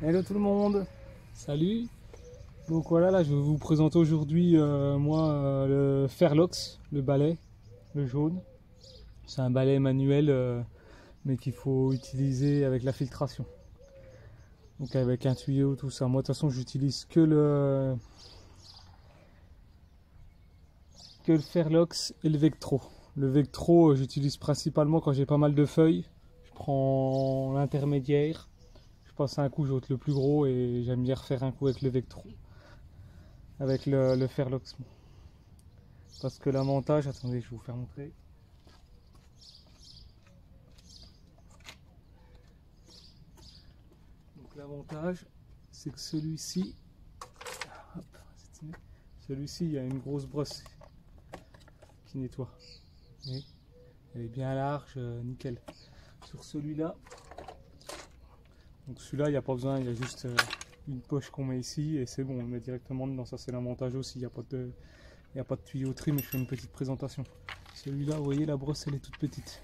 Hello tout le monde, salut. Donc voilà, là je vais vous présenter aujourd'hui le Fairlox, le balai, le jaune. C'est un balai manuel mais qu'il faut utiliser avec la filtration. Donc avec un tuyau, tout ça. Moi de toute façon j'utilise que le Fairlox et le Vectro. Le Vectro j'utilise principalement quand j'ai pas mal de feuilles. Je prends l'intermédiaire. Je passe un coup, j'ôte le plus gros et j'aime bien refaire un coup avec le Vectro. Avec le Fairlox. Parce que l'avantage, attendez, je vais vous faire montrer. Donc l'avantage, c'est que celui-ci, il y a une grosse brosse qui nettoie. Oui. Elle est bien large, nickel. Sur celui-là, donc celui-là, il n'y a pas besoin, il y a juste une poche qu'on met ici et c'est bon, on met directement dedans. Ça, c'est l'avantage aussi. Il n'y a pas de tuyauterie, mais je fais une petite présentation. Celui-là, vous voyez, la brosse, elle est toute petite.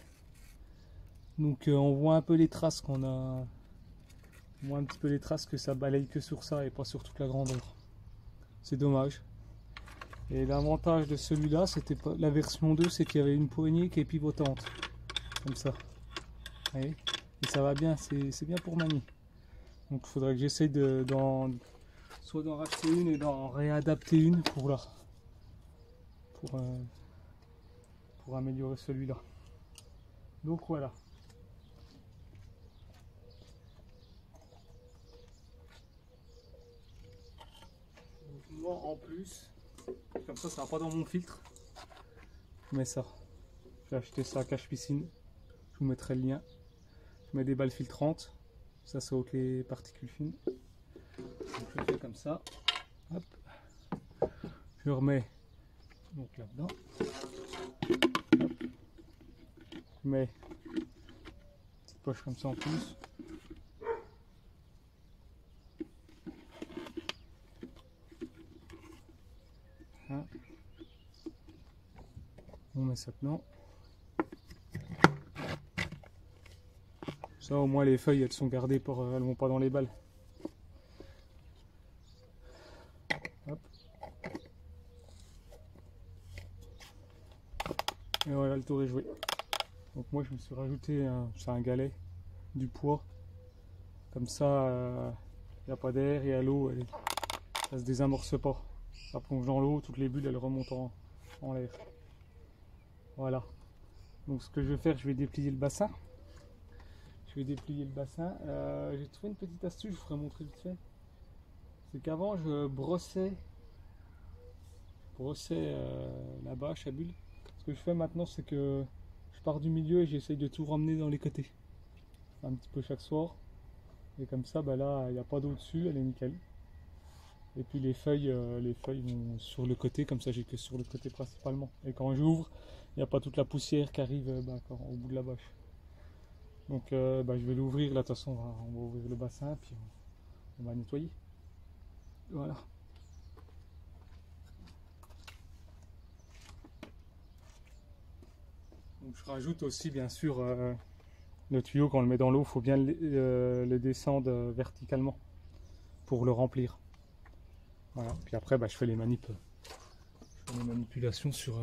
Donc on voit un peu les traces qu'on a. On voit un petit peu les traces que ça balaye que sur ça et pas sur toute la grandeur. C'est dommage. Et l'avantage de celui-là, c'était pas la version 2, c'est qu'il y avait une poignée qui est pivotante. Comme ça. Vous voyez ? Et ça va bien, c'est bien pour manier. Donc il faudrait que j'essaye soit d'en racheter une et d'en réadapter une pour améliorer celui-là. Donc voilà. Donc, moi en plus, comme ça va pas dans mon filtre. Je mets ça. J'ai acheté ça à Cache Piscine. Je vous mettrai le lien. Je mets des balles filtrantes. Ça ôte les particules fines. Donc je fais comme ça. Hop. Je remets donc là-dedans. Je mets une petite poche comme ça en plus. Hein. On met ça dedans. Ça au moins les feuilles elles sont gardées elles vont pas dans les balles. Hop. Et voilà, le tour est joué. Donc moi je me suis rajouté c'est un galet, du poids. Comme ça il n'y a pas d'air et à l'eau ça se désamorce pas. Ça plonge dans l'eau, toutes les bulles elles remontent en l'air. Voilà. Donc ce que je vais faire, je vais déplier le bassin. J'ai trouvé une petite astuce, je vous ferai montrer vite fait. C'est qu'avant je brossais la bâche à bulles. Ce que je fais maintenant, c'est que je pars du milieu et j'essaye de tout ramener dans les côtés. Un petit peu chaque soir. Et comme ça, bah là, il n'y a pas d'eau dessus, elle est nickel. Et puis les feuilles vont sur le côté, comme ça j'ai que sur le côté principalement. Et quand j'ouvre, il n'y a pas toute la poussière qui arrive au bout de la bâche. Donc je vais l'ouvrir, là de toute façon on va ouvrir le bassin, puis on va nettoyer. Voilà. Donc je rajoute aussi bien sûr le tuyau, quand on le met dans l'eau, il faut bien le descendre verticalement pour le remplir. Voilà. Puis après je fais les manipulations sur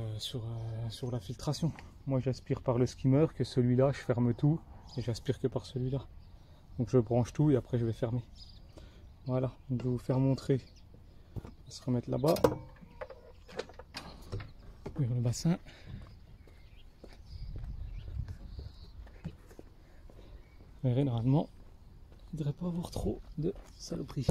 la filtration. Moi j'aspire par le skimmer, que celui-là je ferme tout et j'aspire que par celui-là. Donc je branche tout et après je vais fermer. Voilà, donc je vais vous faire montrer. On va se remettre là-bas. Ouvrir le bassin. Vous verrez, normalement, il ne devrait pas avoir trop de saloperies.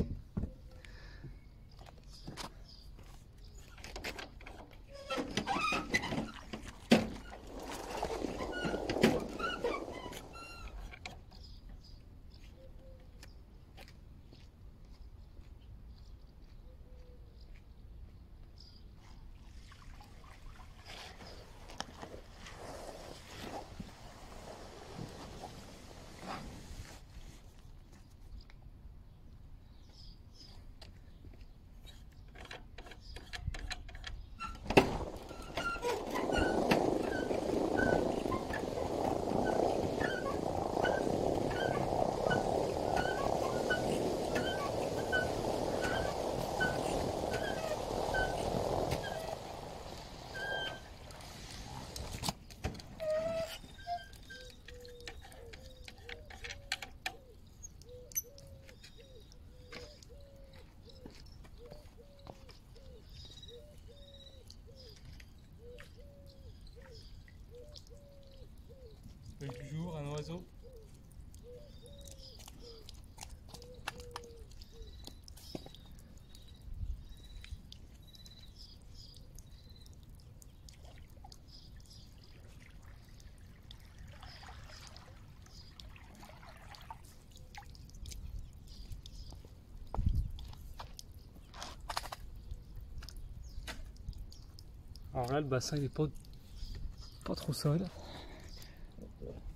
Alors là, le bassin, il est pas trop sale.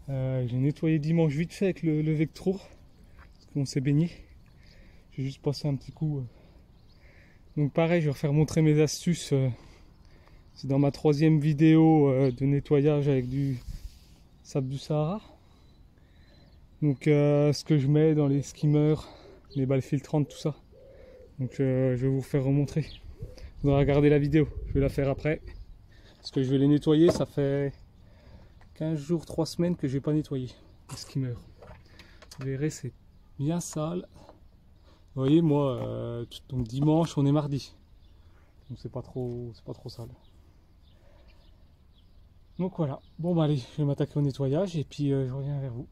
J'ai nettoyé dimanche vite fait avec le Vectro, parce qu'on s'est baigné. J'ai juste passé un petit coup. Donc pareil, je vais refaire montrer mes astuces. C'est dans ma 3e vidéo de nettoyage avec du sable du Sahara. Donc ce que je mets dans les skimmers, les balles filtrantes, tout ça. Donc je vais vous faire remontrer. Vous aurez regardé la vidéo, je vais la faire après. Parce que je vais les nettoyer, ça fait 15 jours, 3 semaines que je n'ai pas nettoyé les skimmers. Vous verrez, c'est bien sale. Vous voyez, moi, donc dimanche, on est mardi. Donc c'est pas trop sale. Donc voilà. Bon bah allez, je vais m'attaquer au nettoyage et puis je reviens vers vous.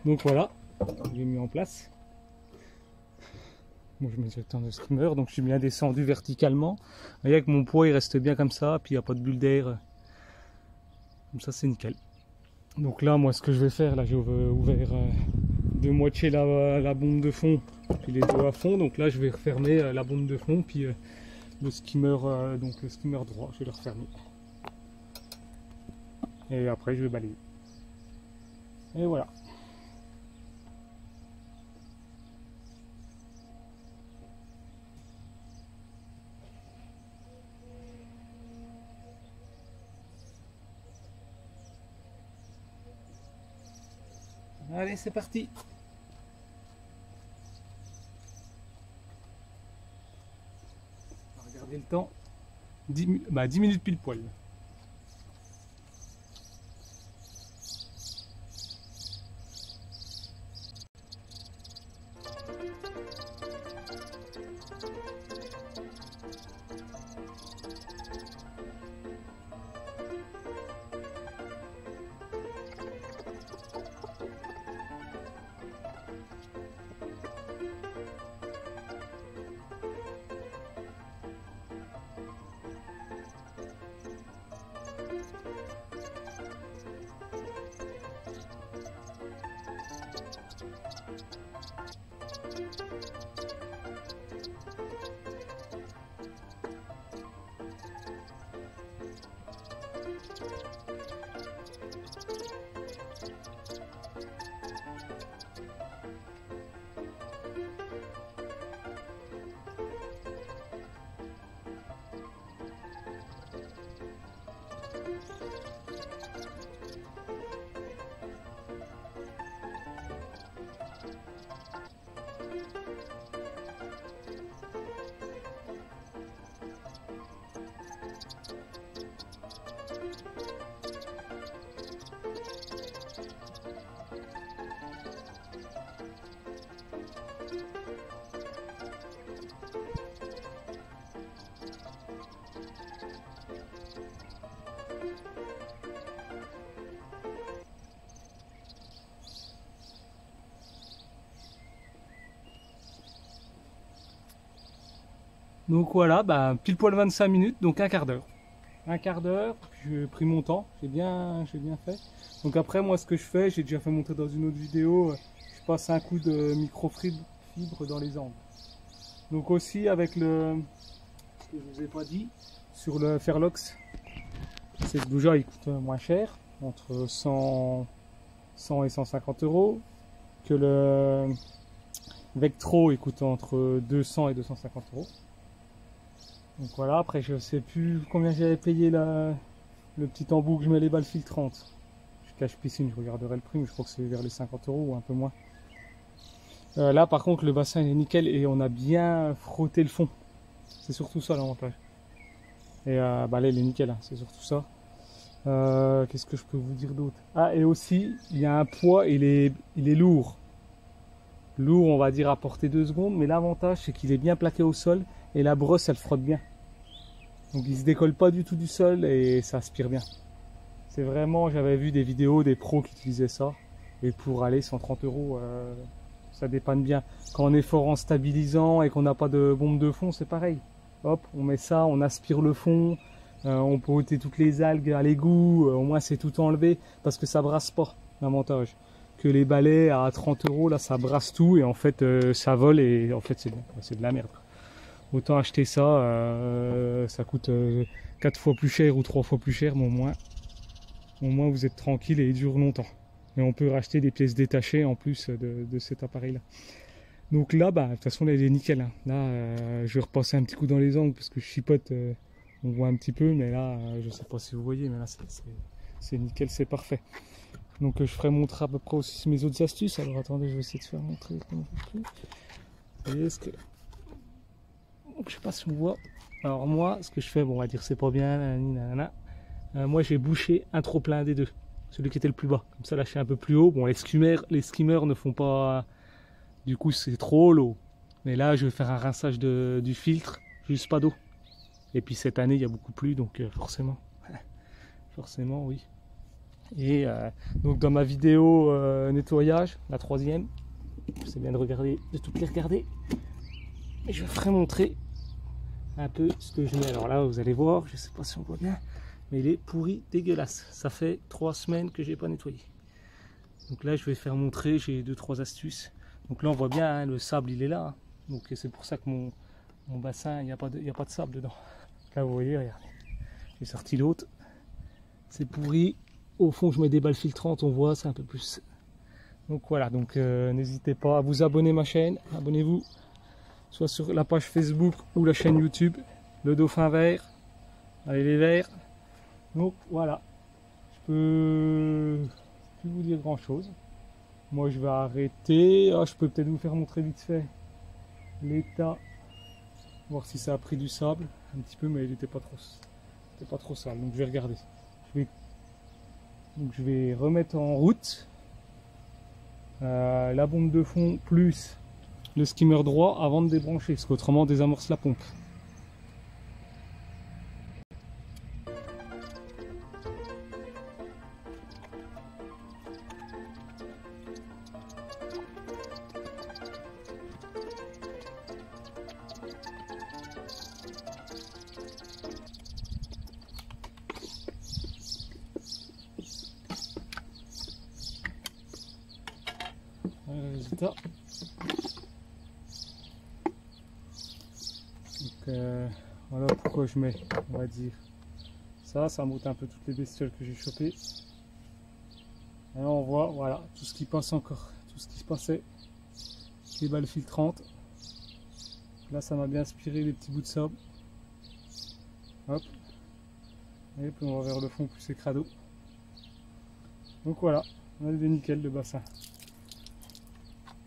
Donc voilà, j'ai mis en place. Bon, je mets directement le skimmer, donc je suis bien descendu verticalement. Vous voyez que mon poids il reste bien comme ça, puis il n'y a pas de bulle d'air. Comme ça c'est nickel. Donc là, moi ce que je vais faire, là j'ai ouvert de moitié la bombe de fond, puis les deux à fond. Donc là je vais refermer la bombe de fond, puis le skimmer, donc le skimmer droit, je vais le refermer. Et après je vais balayer. Et voilà. Allez, c'est parti. Regardez le temps. 10 minutes pile poil. Donc voilà, bah, pile poil 25 minutes, donc un quart d'heure. Un quart d'heure, j'ai pris mon temps, j'ai bien fait. Donc après, moi, ce que je fais, j'ai déjà fait montrer dans une autre vidéo, je passe un coup de microfibre dans les angles. Donc aussi avec le, ce que je vous ai pas dit, sur le Ferlox, cette bougeotte il coûte moins cher, entre 100 et 150 euros, que le Vectro il coûte entre 200 et 250 euros. Donc voilà, après je sais plus combien j'avais payé le petit embout que je mets les balles filtrantes. Je cache piscine, je regarderai le prix, mais je crois que c'est vers les 50 euros ou un peu moins. Là par contre le bassin il est nickel et on a bien frotté le fond. C'est surtout ça l'avantage. Et bah là il est nickel, hein, c'est surtout ça. Qu'est-ce que je peux vous dire d'autre? Ah, et aussi il y a un poids, il est lourd. Lourd on va dire à portée 2 secondes, mais l'avantage c'est qu'il est bien plaqué au sol et la brosse elle frotte bien. Donc il se décolle pas du tout du sol et ça aspire bien. C'est vraiment, j'avais vu des vidéos des pros qui utilisaient ça. Et pour aller 130 euros, ça dépanne bien. Quand on est fort en stabilisant et qu'on n'a pas de bombe de fond, c'est pareil. Hop, on met ça, on aspire le fond. On peut ôter toutes les algues à l'égout. Au moins c'est tout enlevé parce que ça brasse pas, l'avantage. Que les balais à 30 euros, là ça brasse tout et en fait ça vole et en fait c'est de la merde. Autant acheter ça, ça coûte 4 fois plus cher ou 3 fois plus cher, mais au moins vous êtes tranquille et il dure longtemps. Et on peut racheter des pièces détachées en plus de cet appareil là. Donc là, bah, de toute façon là il est nickel. Hein. Là je vais repasser un petit coup dans les angles parce que je chipote, on voit un petit peu, mais là je sais pas si vous voyez, mais là c'est nickel, c'est parfait. Donc je ferai montrer à peu près aussi mes autres astuces. Alors attendez, je vais essayer de faire montrer comment je fais. Et est-ce que... Je sais pas si on voit. Alors moi, ce que je fais, bon, on va dire c'est pas bien, nanana. Moi j'ai bouché un trop plein des deux, celui qui était le plus bas. Comme ça là je suis un peu plus haut. Bon, les skimmers ne font pas, du coup c'est trop l'eau. Mais là je vais faire un rinçage du filtre, juste pas d'eau. Et puis cette année il y a beaucoup plu, donc forcément, forcément oui. Et donc dans ma vidéo nettoyage, la 3e, c'est bien de regarder, de toutes les regarder. Et je ferai montrer un peu ce que je mets. Alors là vous allez voir, je sais pas si on voit bien, mais il est pourri, dégueulasse. Ça fait 3 semaines que j'ai pas nettoyé. Donc là je vais faire montrer, j'ai 2-3 astuces. Donc là on voit bien, hein, le sable il est là. Hein. Donc c'est pour ça que mon bassin, il n'y a pas de sable dedans. Là vous voyez, regardez. J'ai sorti l'autre. C'est pourri. Au fond je mets des balles filtrantes, on voit, c'est un peu plus. Donc voilà, donc n'hésitez pas à vous abonner à ma chaîne. Abonnez-vous. Soit sur la page Facebook ou la chaîne YouTube, le dauphin vert, allez les verts. Donc voilà, je peux plus vous dire grand chose. Moi je vais arrêter. Je peux peut-être vous faire montrer vite fait l'état, voir si ça a pris du sable un petit peu, mais il n'était pas trop sale. Donc je vais regarder. Donc je vais remettre en route la bombe de fond plus le skimmer droit avant de débrancher, parce qu'autrement on désamorce la pompe. Voilà le résultat. Donc voilà pourquoi je mets, on va dire, ça monte un peu toutes les bestioles que j'ai chopées. Et là on voit, voilà, tout ce qui passe encore, tout ce qui se passait, les balles filtrantes. Là ça m'a bien aspiré les petits bouts de sable. Hop. Et puis on va vers le fond plus c'est crado. Donc voilà, on a des nickel le bassin.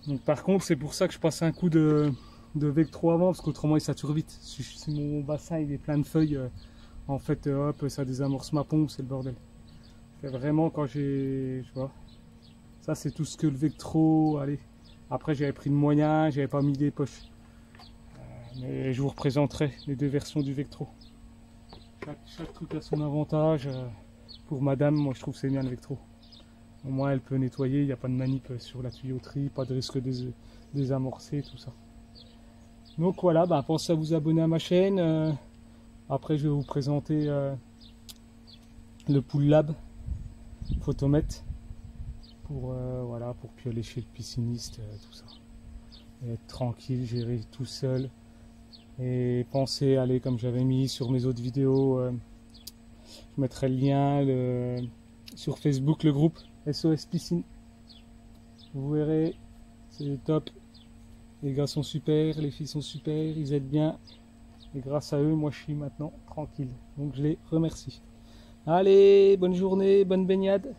Donc par contre c'est pour ça que je passe un coup de Vectro avant, parce qu'autrement il sature vite. Si mon bassin il est plein de feuilles, en fait hop, ça désamorce ma pompe, c'est le bordel. C'est vraiment quand j'ai, je vois, ça c'est tout ce que le Vectro, allez. Après j'avais pris le moyen, j'avais pas mis des poches. Mais je vous représenterai les deux versions du Vectro. Chaque truc a son avantage. Pour madame, moi je trouve c'est bien le Vectro. Au moins elle peut nettoyer, il n'y a pas de manip sur la tuyauterie, pas de risque de désamorcer, tout ça. Donc voilà, bah, pensez à vous abonner à ma chaîne. Après, je vais vous présenter le Pool Lab Photomètre pour, voilà, pour pioler chez le pisciniste, tout ça. Et être tranquille, gérer tout seul. Et pensez à aller, comme j'avais mis sur mes autres vidéos, je mettrai le lien sur Facebook, le groupe SOS Piscine. Vous verrez, c'est top. Les gars sont super, les filles sont super, ils aident bien. Et grâce à eux, moi je suis maintenant tranquille. Donc je les remercie. Allez, bonne journée, bonne baignade.